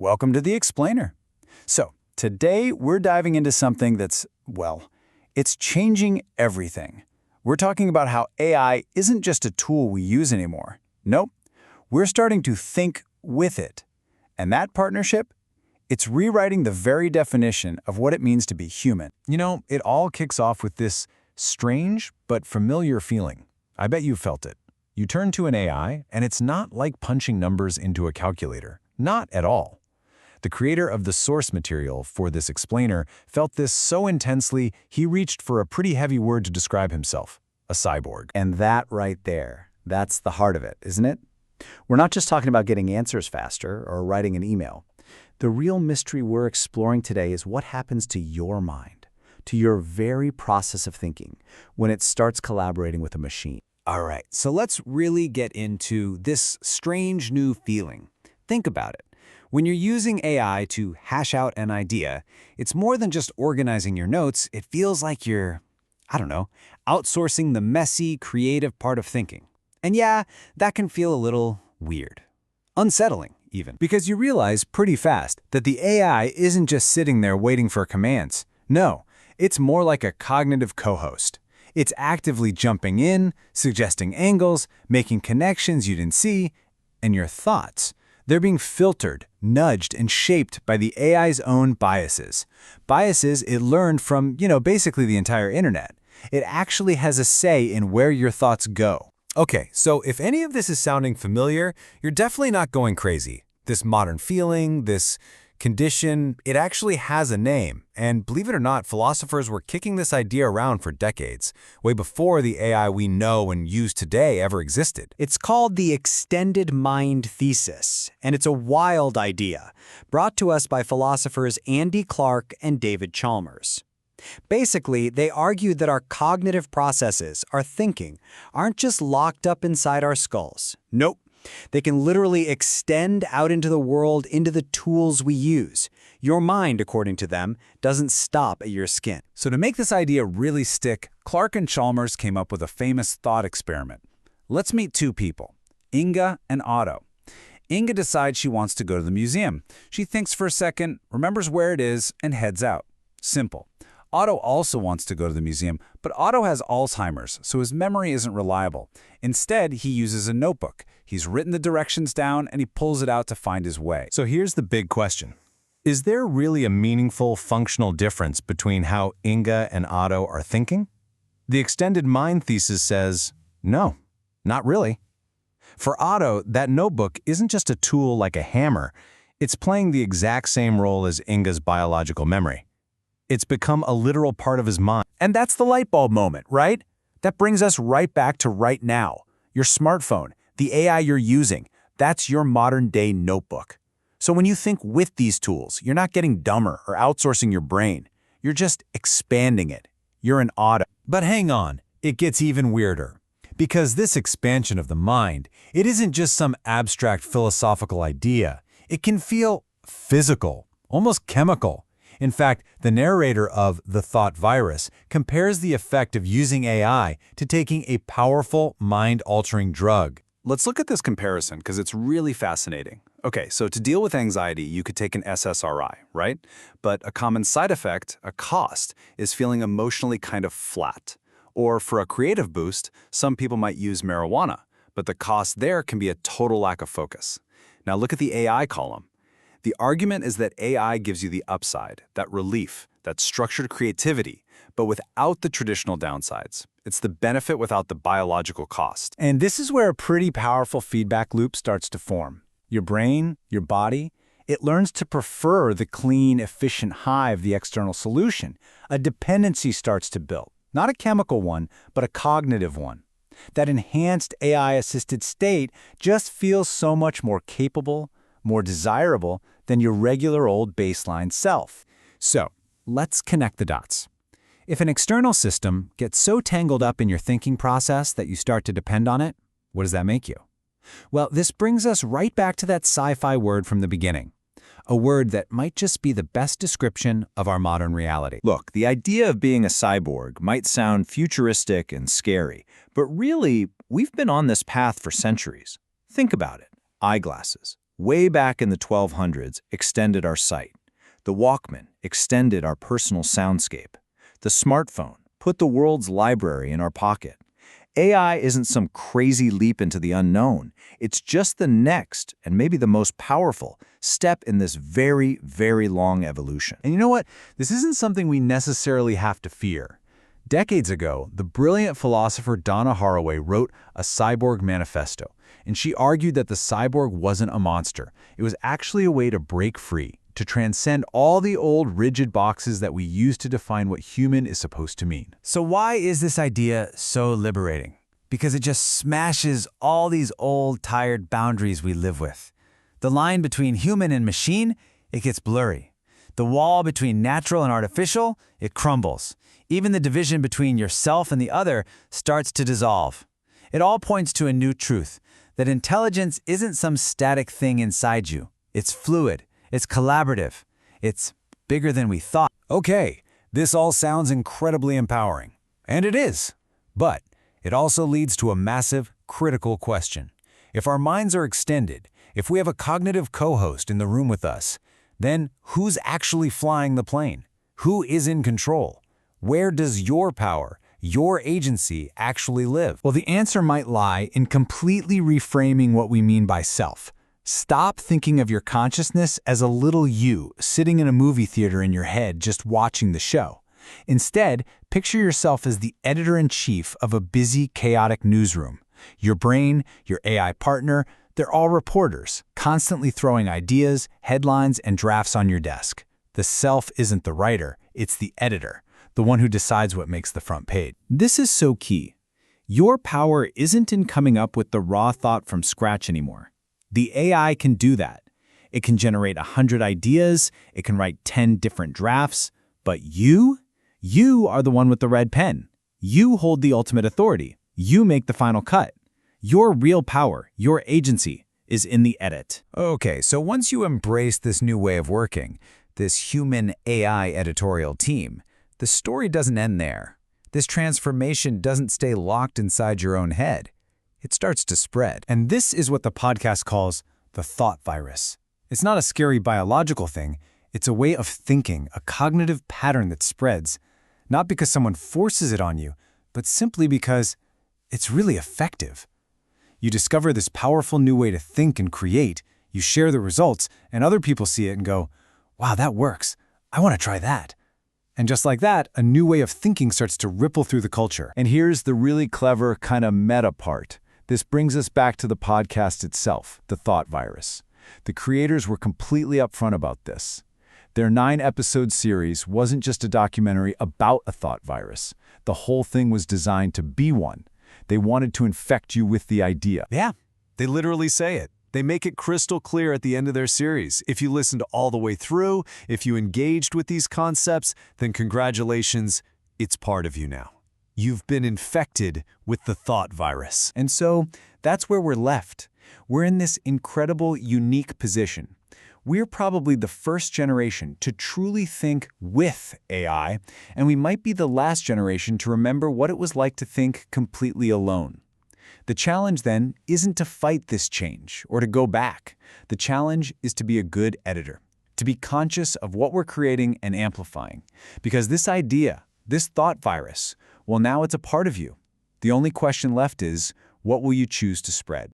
Welcome to the Explainer. So, today we're diving into something that's, well, it's changing everything. We're talking about how AI isn't just a tool we use anymore. Nope, we're starting to think with it. And that partnership, it's rewriting the very definition of what it means to be human. It all kicks off with this strange but familiar feeling. I bet you felt it. You turn to an AI, and it's not like punching numbers into a calculator. Not at all. The creator of the source material for this explainer felt this so intensely, he reached for a pretty heavy word to describe himself: a cyborg. And that right there, that's the heart of it, isn't it? We're not just talking about getting answers faster or writing an email. The real mystery we're exploring today is what happens to your mind, to your very process of thinking, when it starts collaborating with a machine. All right, so let's really get into this strange new feeling. Think about it. When you're using AI to hash out an idea, it's more than just organizing your notes. It feels like you're, outsourcing the messy, creative part of thinking. And yeah, that can feel a little weird. Unsettling, even. Because you realize pretty fast that the AI isn't just sitting there waiting for commands. No, it's more like a cognitive co-host. It's actively jumping in, suggesting angles, making connections you didn't see, and your thoughts. They're being filtered, nudged, and shaped by the AI's own biases. Biases it learned from, basically the entire internet. It actually has a say in where your thoughts go. Okay, so if any of this is sounding familiar, you're definitely not going crazy. This modern feeling, this condition, it actually has a name. And believe it or not, philosophers were kicking this idea around for decades, way before the AI we know and use today ever existed. It's called the extended mind thesis, and it's a wild idea, brought to us by philosophers Andy Clark and David Chalmers. Basically, they argued that our cognitive processes, our thinking, aren't just locked up inside our skulls. Nope. They can literally extend out into the world, into the tools we use. Your mind, according to them, doesn't stop at your skin. So to make this idea really stick, Clark and Chalmers came up with a famous thought experiment. Let's meet two people, Inga and Otto. Inga decides she wants to go to the museum. She thinks for a second, remembers where it is, and heads out. Simple. Otto also wants to go to the museum, but Otto has Alzheimer's, so his memory isn't reliable. Instead, he uses a notebook. He's written the directions down, and he pulls it out to find his way. So here's the big question. Is there really a meaningful, functional difference between how Inga and Otto are thinking? The extended mind thesis says, no, not really. For Otto, that notebook isn't just a tool like a hammer. It's playing the exact same role as Inga's biological memory. It's become a literal part of his mind. And that's the light bulb moment, right? That brings us right back to right now. Your smartphone, the AI you're using, that's your modern-day notebook. So when you think with these tools, you're not getting dumber or outsourcing your brain. You're just expanding it. You're an Otto. But hang on, it gets even weirder. Because this expansion of the mind, it isn't just some abstract philosophical idea. It can feel physical, almost chemical. In fact, the narrator of The Thought Virus compares the effect of using AI to taking a powerful, mind-altering drug. Let's look at this comparison because it's really fascinating. Okay, so to deal with anxiety, you could take an SSRI, right? But a common side effect, a cost, is feeling emotionally kind of flat. Or for a creative boost, some people might use marijuana, but the cost there can be a total lack of focus. Now look at the AI column. The argument is that AI gives you the upside, that relief, that structured creativity, but without the traditional downsides. It's the benefit without the biological cost. And this is where a pretty powerful feedback loop starts to form. Your brain, your body, it learns to prefer the clean, efficient high of the external solution. A dependency starts to build. Not a chemical one, but a cognitive one. That enhanced AI-assisted state just feels so much more capable, more desirable than your regular old baseline self. So, let's connect the dots. If an external system gets so tangled up in your thinking process that you start to depend on it, what does that make you? Well, this brings us right back to that sci-fi word from the beginning. A word that might just be the best description of our modern reality. Look, the idea of being a cyborg might sound futuristic and scary, but really, we've been on this path for centuries. Think about it. Eyeglasses, way back in the 1200s, extended our sight. The Walkman extended our personal soundscape. The smartphone put the world's library in our pocket. AI isn't some crazy leap into the unknown. It's just the next, and maybe the most powerful, step in this very, very long evolution. And you know what? This isn't something we necessarily have to fear. Decades ago, the brilliant philosopher Donna Haraway wrote a cyborg manifesto, and she argued that the cyborg wasn't a monster. It was actually a way to break free, to transcend all the old rigid boxes that we use to define what human is supposed to mean. So why is this idea so liberating? Because it just smashes all these old, tired boundaries we live with. The line between human and machine, it gets blurry. The wall between natural and artificial, it crumbles. Even the division between yourself and the other starts to dissolve. It all points to a new truth, that intelligence isn't some static thing inside you. It's fluid. It's collaborative. It's bigger than we thought. Okay, this all sounds incredibly empowering. And it is. But it also leads to a massive, critical question. If our minds are extended, if we have a cognitive co-host in the room with us, then who's actually flying the plane? Who is in control? Where does your power, your agency actually live? Well, the answer might lie in completely reframing what we mean by self. Stop thinking of your consciousness as a little you sitting in a movie theater in your head just watching the show. Instead, picture yourself as the editor-in-chief of a busy, chaotic newsroom. Your brain, your AI partner, they're all reporters, constantly throwing ideas, headlines, and drafts on your desk. The self isn't the writer, it's the editor, the one who decides what makes the front page. This is so key. Your power isn't in coming up with the raw thought from scratch anymore. The AI can do that. It can generate 100 ideas, it can write 10 different drafts, but you are the one with the red pen. You hold the ultimate authority. You make the final cut. Your real power, your agency, is in the edit. Okay, so once you embrace this new way of working, this human-AI editorial team, the story doesn't end there. This transformation doesn't stay locked inside your own head. It starts to spread. And this is what the podcast calls the thought virus. It's not a scary biological thing. It's a way of thinking, a cognitive pattern that spreads, not because someone forces it on you, but simply because it's really effective. You discover this powerful new way to think and create, you share the results, and other people see it and go, wow, that works. I want to try that. And just like that, a new way of thinking starts to ripple through the culture. And here's the really clever kind of meta part. This brings us back to the podcast itself, the thought virus. The creators were completely upfront about this. Their 9-episode series wasn't just a documentary about a thought virus. The whole thing was designed to be one. They wanted to infect you with the idea. Yeah, they literally say it. They make it crystal clear at the end of their series. If you listened all the way through, if you engaged with these concepts, then congratulations, it's part of you now. You've been infected with the thought virus. And so that's where we're left. We're in this incredible, unique position. We're probably the first generation to truly think with AI, and we might be the last generation to remember what it was like to think completely alone. The challenge, then, isn't to fight this change or to go back. The challenge is to be a good editor, to be conscious of what we're creating and amplifying. Because this idea, this thought virus, well, now it's a part of you. The only question left is, what will you choose to spread?